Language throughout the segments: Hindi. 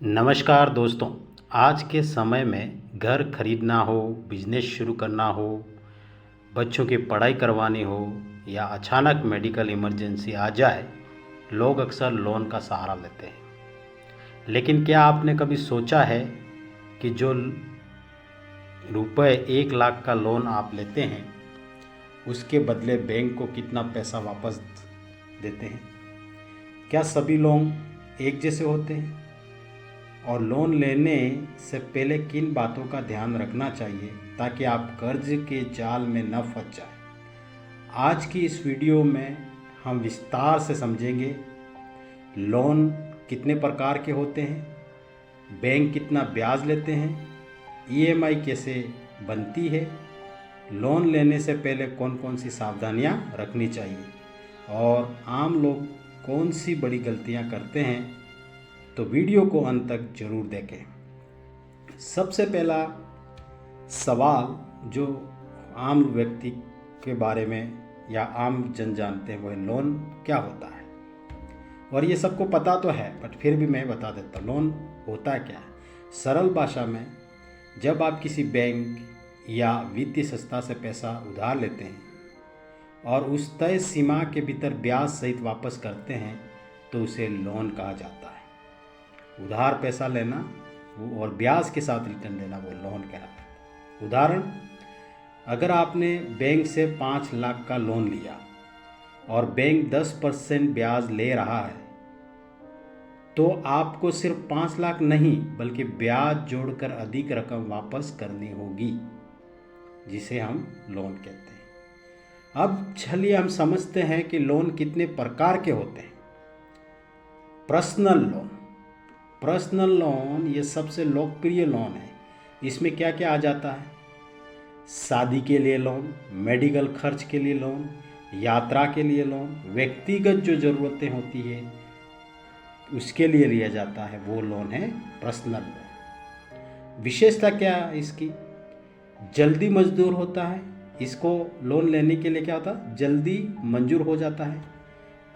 नमस्कार दोस्तों। आज के समय में घर खरीदना हो, बिजनेस शुरू करना हो, बच्चों की पढ़ाई करवानी हो या अचानक मेडिकल इमरजेंसी आ जाए, लोग अक्सर लोन का सहारा लेते हैं। लेकिन क्या आपने कभी सोचा है कि जो रुपए 1 लाख का लोन आप लेते हैं, उसके बदले बैंक को कितना पैसा वापस देते हैं? क्या सभी लोग एक जैसे होते हैं? और लोन लेने से पहले किन बातों का ध्यान रखना चाहिए ताकि आप कर्ज के जाल में न फंस जाएं? आज की इस वीडियो में हम विस्तार से समझेंगे लोन कितने प्रकार के होते हैं, बैंक कितना ब्याज लेते हैं, ईएमआई कैसे बनती है, लोन लेने से पहले कौन कौन सी सावधानियां रखनी चाहिए और आम लोग कौन सी बड़ी गलतियां करते हैं। तो वीडियो को अंत तक जरूर देखें। सबसे पहला सवाल जो आम व्यक्ति के बारे में या आम जन जानते हैं वो है लोन क्या होता है। और ये सबको पता तो है, बट फिर भी मैं बता देता हूँ लोन होता क्या है। सरल भाषा में जब आप किसी बैंक या वित्तीय संस्था से पैसा उधार लेते हैं और उस तय सीमा के भीतर ब्याज सहित वापस करते हैं तो उसे लोन कहा जाता है। उधार पैसा लेना और ब्याज के साथ रिटर्न देना वो लोन कहलाता है। उदाहरण, अगर आपने बैंक से 5 लाख का लोन लिया और बैंक 10% ब्याज ले रहा है तो आपको सिर्फ 5 लाख नहीं बल्कि ब्याज जोड़कर अधिक रकम वापस करनी होगी, जिसे हम लोन कहते हैं। अब चलिए हम समझते हैं कि लोन कितने प्रकार के होते हैं। पर्सनल लोन ये सबसे लोकप्रिय लोन है। इसमें क्या क्या आ जाता है? शादी के लिए लोन, मेडिकल खर्च के लिए लोन, यात्रा के लिए लोन, व्यक्तिगत जो ज़रूरतें होती है उसके लिए लिया जाता है, वो लोन है पर्सनल लोन। विशेषता क्या है इसकी? जल्दी मंजूर होता है। इसको लोन लेने के लिए क्या होता है? जल्दी मंजूर हो जाता है।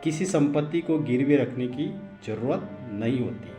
किसी संपत्ति को गिरवी रखने की ज़रूरत नहीं होती।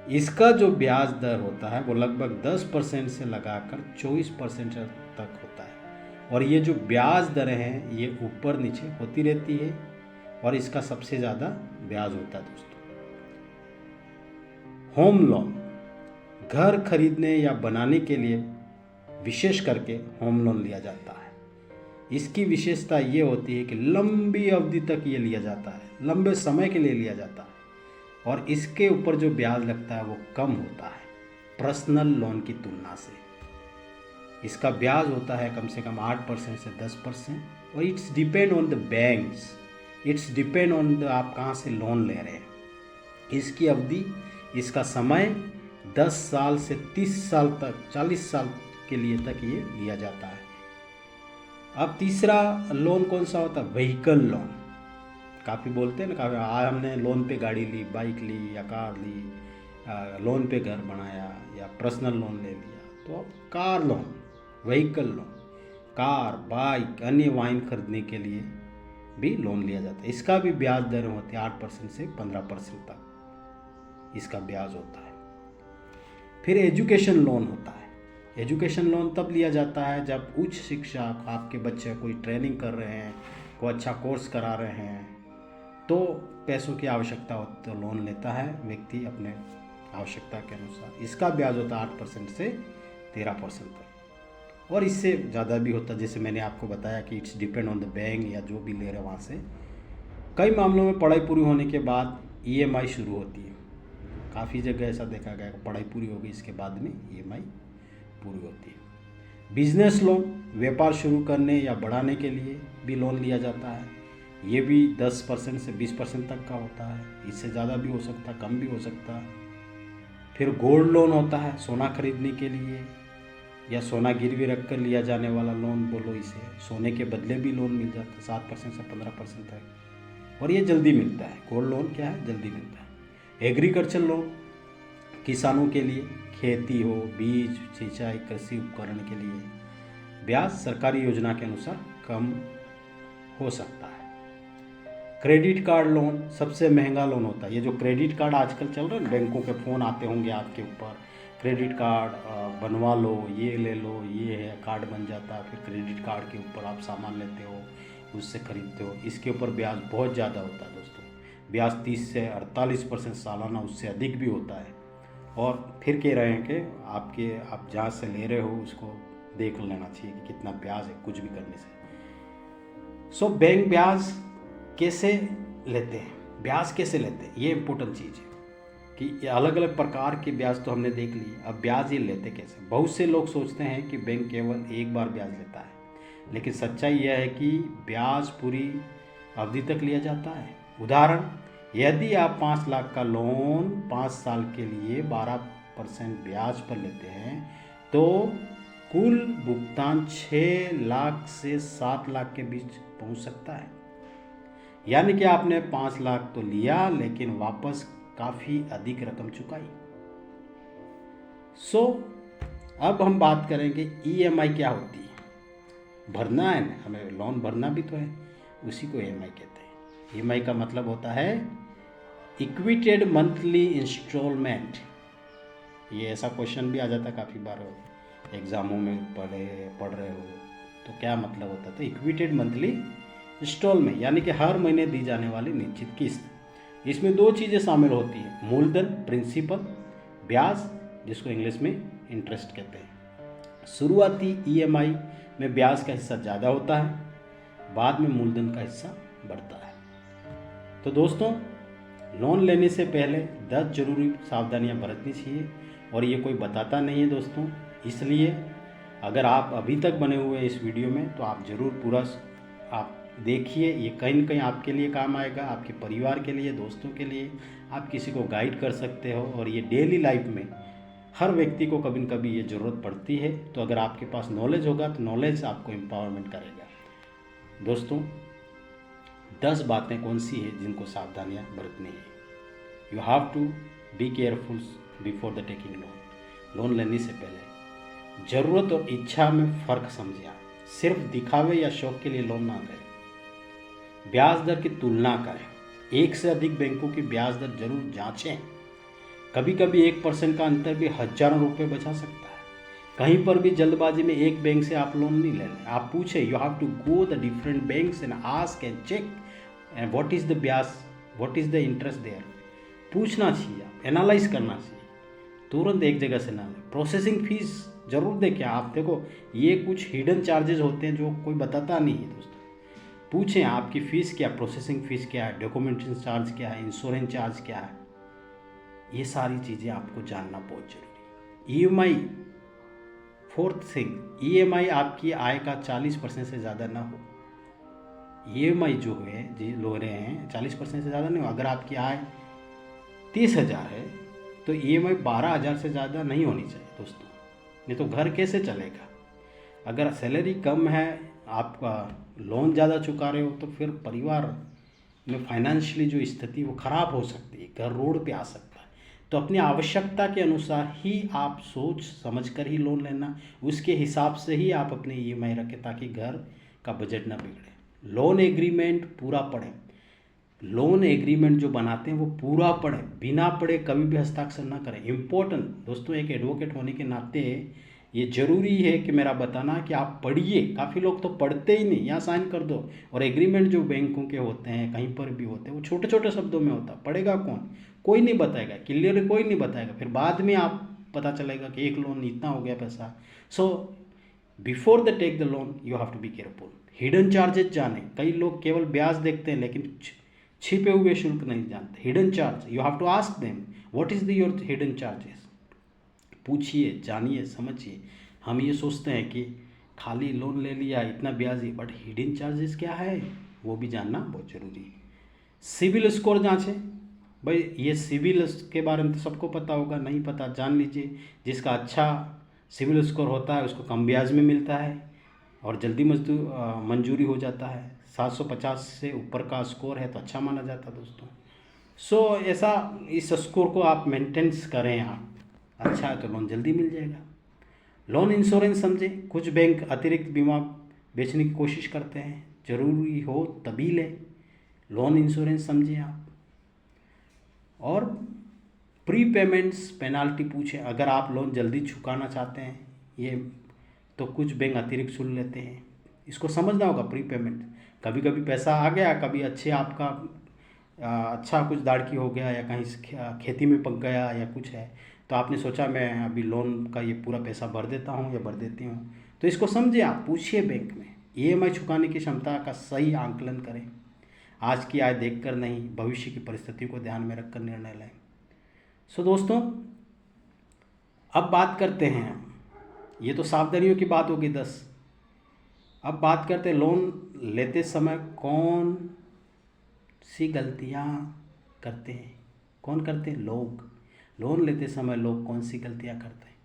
इसका जो ब्याज दर होता है वो लगभग 10% से लगाकर 24% तक होता है। और ये जो ब्याज दरें हैं ये ऊपर नीचे होती रहती है और इसका सबसे ज़्यादा ब्याज होता है दोस्तों। होम लोन, घर खरीदने या बनाने के लिए विशेष करके होम लोन लिया जाता है। इसकी विशेषता ये होती है कि लंबी अवधि तक ये लिया जाता है, लंबे समय के लिए लिया जाता है और इसके ऊपर जो ब्याज लगता है वो कम होता है पर्सनल लोन की तुलना से। इसका ब्याज होता है कम से कम 8% से 10% और it's depend on the banks, it's depend on the आप कहाँ से लोन ले रहे हैं। इसकी अवधि, इसका समय 10 साल से 30 साल तक, 40 साल के लिए तक ये लिया जाता है। अब तीसरा लोन कौन सा होता है? Vehicle loan. काफ़ी बोलते हैं ना, काफ़ी आज हमने लोन पे गाड़ी ली, बाइक ली या कार ली, लोन पे घर बनाया या पर्सनल लोन ले लिया। तो अब car loan, vehicle loan, car, bike, अन्य वाहन खरीदने के लिए भी लोन लिया जाता है। इसका भी ब्याज दर होती है 8% से 15% तक इसका ब्याज होता है। फिर एजुकेशन लोन होता है। एजुकेशन लोन तब लिया जाता है जब उच्च शिक्षा, आपके बच्चे कोई ट्रेनिंग कर रहे हैं, कोई अच्छा कोर्स करा रहे हैं, तो पैसों की आवश्यकता हो तो लोन लेता है व्यक्ति अपने आवश्यकता के अनुसार। इसका ब्याज होता है 8% से 13% तक और इससे ज़्यादा भी होता है। जैसे मैंने आपको बताया कि it's depend on the bank या जो भी ले रहे हैं वहाँ से। कई मामलों में पढ़ाई पूरी होने के बाद ईएमआई शुरू होती है। काफ़ी जगह ऐसा देखा गया कि पढ़ाई पूरी हो गई, इसके बाद में ईएमआई पूरी होती है। बिजनेस लोन, व्यापार शुरू करने या बढ़ाने के लिए भी लोन लिया जाता है। ये भी 10% से 20% तक का होता है, इससे ज़्यादा भी हो सकता, कम भी हो सकता। फिर गोल्ड लोन होता है, सोना खरीदने के लिए या सोना गिरवी रख कर लिया जाने वाला लोन बोलो इसे। सोने के बदले भी लोन मिल जाता है 7% से 15% तक और ये जल्दी मिलता है। गोल्ड लोन क्या है? जल्दी मिलता है। एग्रीकल्चर लोन, किसानों के लिए, खेती हो, बीज, सिंचाई, कृषि उपकरण के लिए ब्याज सरकारी योजना के अनुसार कम हो सकता है। क्रेडिट कार्ड लोन सबसे महंगा लोन होता है। ये जो क्रेडिट कार्ड आजकल चल रहे हैं, बैंकों के फ़ोन आते होंगे आपके ऊपर, क्रेडिट कार्ड बनवा लो, ये ले लो, ये है कार्ड बन जाता है, फिर क्रेडिट कार्ड के ऊपर आप सामान लेते हो, उससे ख़रीदते हो। इसके ऊपर ब्याज बहुत ज़्यादा होता है दोस्तों, ब्याज 30 से 48% सालाना, उससे अधिक भी होता है। और फिर कह रहे हैं कि आप जहाँ से ले रहे हो उसको देख लेना चाहिए कि कितना ब्याज है कुछ भी करने से। सो बैंक ब्याज कैसे लेते हैं, ब्याज कैसे लेते हैं, ये इम्पोर्टेंट चीज़ है कि अलग अलग प्रकार के ब्याज तो हमने देख लिए, अब ब्याज ये लेते कैसे। बहुत से लोग सोचते हैं कि बैंक केवल एक बार ब्याज लेता है, लेकिन सच्चाई यह है कि ब्याज पूरी अवधि तक लिया जाता है। उदाहरण, यदि आप 5 लाख का लोन 5 साल के लिए 12% ब्याज पर लेते हैं तो कुल भुगतान 6 लाख से 7 लाख के बीच पहुंच सकता है। यानी कि आपने 5 लाख तो लिया लेकिन वापस काफ़ी अधिक रकम चुकाई। अब हम बात करेंगे ईएमआई क्या होती है। भरना है ना, हमें लोन भरना भी तो है, उसी को ईएमआई कहते हैं। ईएमआई का मतलब होता है इक्विटेड मंथली इंस्टॉलमेंट। ये ऐसा क्वेश्चन भी आ जाता है काफ़ी बार एग्ज़ामों में पढ़ रहे हो तो क्या मतलब होता है, तो इक्विटेड मंथली इंस्टॉलमेंट यानी कि हर महीने दी जाने वाली निश्चित किस्त। इसमें 2 चीज़ें शामिल होती हैं, मूलधन प्रिंसिपल, ब्याज जिसको इंग्लिश में इंटरेस्ट कहते हैं। शुरुआती ईएमआई में ब्याज का हिस्सा ज़्यादा होता है, बाद में मूलधन का हिस्सा बढ़ता है। तो दोस्तों, लोन लेने से पहले 10 जरूरी सावधानियां बरतनी चाहिए और ये कोई बताता नहीं है दोस्तों, इसलिए अगर आप अभी तक बने हुए हैं इस वीडियो में तो आप ज़रूर पूरा आप देखिए, ये कहीं ना कहीं आपके लिए काम आएगा, आपके परिवार के लिए, दोस्तों के लिए, आप किसी को गाइड कर सकते हो। और ये डेली लाइफ में हर व्यक्ति को कभी न कभी ये ज़रूरत पड़ती है, तो अगर आपके पास नॉलेज होगा तो नॉलेज आपको एम्पावरमेंट करेगा। दोस्तों, 10 बातें कौन सी है जिनको सावधानियाँ बरतनी है। You have to be careful before the taking loan. Loan लेने से पहले ज़रूरत और इच्छा में फ़र्क समझिए, सिर्फ दिखावे या शौक के लिए लोन ना लें। ब्याज दर की तुलना करें, एक से अधिक बैंकों की ब्याज दर जरूर जांचें। कभी कभी 1% का अंतर भी हजारों रुपए बचा सकता है। कहीं पर भी जल्दबाजी में एक बैंक से आप लोन नहीं ले लें, आप पूछें, you have to go the different banks and ask and check and what is the ब्याज, what is the interest there. पूछना चाहिए, एनालाइज करना चाहिए, तुरंत एक जगह से ना लें। प्रोसेसिंग फीस जरूर देखें, आप देखो ये कुछ हिडन चार्जेस होते हैं जो कोई बताता नहीं है दोस्तों। पूछें आपकी फ़ीस क्या, प्रोसेसिंग फ़ीस क्या है, डॉक्यूमेंटेशन चार्ज क्या है, इंश्योरेंस चार्ज क्या है, ये सारी चीज़ें आपको जानना बहुत जरूरी है। ईएमआई, फोर्थ थिंग, ईएमआई आपकी आय का 40% से ज़्यादा ना हो। ईएमआई जो है जी लो रहे हैं 40% से ज़्यादा नहीं हो। अगर आपकी आय 30,000 है तो ईएमआई 12,000 से ज़्यादा नहीं होनी चाहिए दोस्तों, नहीं तो घर कैसे चलेगा। अगर सैलरी कम है, आपका लोन ज़्यादा चुका रहे हो तो फिर परिवार में फाइनेंशियली जो स्थिति वो ख़राब हो सकती है, घर रोड पे आ सकता है। तो अपनी आवश्यकता के अनुसार ही आप सोच समझ कर ही लोन लेना, उसके हिसाब से ही आप अपने ईएमआई रखें ताकि घर का बजट ना बिगड़े। लोन एग्रीमेंट पूरा पढ़ें, लोन एग्रीमेंट जो बनाते हैं वो पूरा पढ़ें, बिना पढ़े कभी भी हस्ताक्षर ना करें। इम्पोर्टेंट दोस्तों, एक एडवोकेट होने के नाते ये ज़रूरी है कि मेरा बताना कि आप पढ़िए। काफ़ी लोग तो पढ़ते ही नहीं, यहाँ साइन कर दो। और एग्रीमेंट जो बैंकों के होते हैं कहीं पर भी होते हैं वो छोटे छोटे शब्दों में होता है, पढ़ेगा कौन, कोई नहीं बताएगा, क्लियर कोई नहीं बताएगा। फिर बाद में आप पता चलेगा कि एक लोन इतना हो गया पैसा। So before the take the loan you have to be careful. Hidden charges जाने, कई लोग केवल ब्याज देखते हैं लेकिन छिपे हुए शुल्क नहीं जानते। Hidden charge, you have to ask them what is the your hidden charges. पूछिए, जानिए, समझिए। हम ये सोचते हैं कि खाली लोन ले लिया इतना ब्याज ही, बट हिडन चार्जेस क्या है वो भी जानना बहुत ज़रूरी है। सिविल स्कोर जांचें, भाई ये सिविल के बारे में तो सबको पता होगा, नहीं पता जान लीजिए। जिसका अच्छा सिविल स्कोर होता है उसको कम ब्याज में मिलता है और जल्दी मंजूरी हो जाता है। 750 से ऊपर का स्कोर है तो अच्छा माना जाता है दोस्तों। सो ऐसा इस स्कोर को आप मेंटेनेंस करें, आप अच्छा है तो लोन जल्दी मिल जाएगा। लोन इंश्योरेंस समझें, कुछ बैंक अतिरिक्त बीमा बेचने की कोशिश करते हैं, ज़रूरी हो तभी लें। लोन इंश्योरेंस समझें आप। और प्री पेमेंट्स पेनाल्टी पूछें, अगर आप लोन जल्दी चुकाना चाहते हैं ये तो कुछ बैंक अतिरिक्त शुल्क लेते हैं, इसको समझना होगा। प्री पेमेंट, कभी कभी पैसा आ गया, कभी अच्छे आपका अच्छा कुछ दाड़की हो गया या कहीं खेती में पक गया या कुछ है, तो आपने सोचा मैं अभी लोन का ये पूरा पैसा भर देता हूँ या भर देती हूँ, तो इसको समझे आप, पूछिए बैंक में। ईएमआई चुकाने की क्षमता का सही आंकलन करें, आज की आय देखकर नहीं, भविष्य की परिस्थितियों को ध्यान में रखकर निर्णय लें। सो दोस्तों, अब बात करते हैं, ये तो सावधानियों की बात होगी 10। अब बात करते हैं लोन लेते समय कौन सी गलतियां करते हैं। कौन करते हैं? लोग। लोन लेते समय लोग कौन सी गलतियां करते हैं?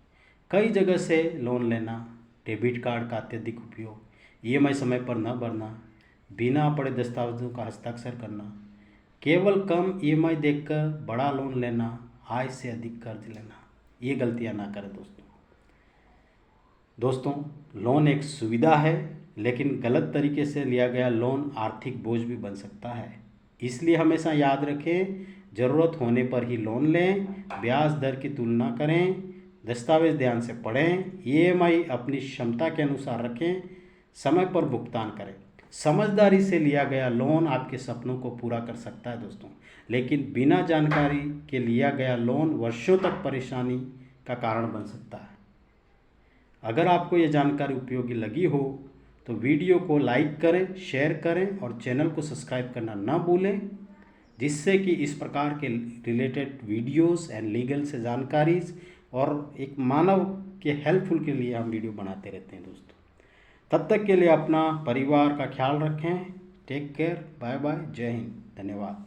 कई जगह से लोन लेना, डेबिट कार्ड का अत्यधिक उपयोग, ईएमआई समय पर न भरना, बिना पढ़े दस्तावेजों का हस्ताक्षर करना, केवल कम ईएमआई देखकर बड़ा लोन लेना, आय से अधिक कर्ज लेना, ये गलतियां ना करें दोस्तों, लोन एक सुविधा है, लेकिन गलत तरीके से लिया गया लोन आर्थिक बोझ भी बन सकता है। इसलिए हमेशा याद रखें, ज़रूरत होने पर ही लोन लें, ब्याज दर की तुलना करें, दस्तावेज ध्यान से पढ़ें, ईएमआई अपनी क्षमता के अनुसार रखें, समय पर भुगतान करें। समझदारी से लिया गया लोन आपके सपनों को पूरा कर सकता है दोस्तों, लेकिन बिना जानकारी के लिया गया लोन वर्षों तक परेशानी का कारण बन सकता है। अगर आपको ये जानकारी उपयोगी लगी हो तो वीडियो को लाइक करें, शेयर करें और चैनल को सब्सक्राइब करना ना भूलें, जिससे कि इस प्रकार के रिलेटेड वीडियोस एंड लीगल से जानकारी और एक मानव के हेल्पफुल के लिए हम वीडियो बनाते रहते हैं दोस्तों। तब तक के लिए अपना परिवार का ख्याल रखें। टेक केयर, बाय बाय, जय हिंद, धन्यवाद।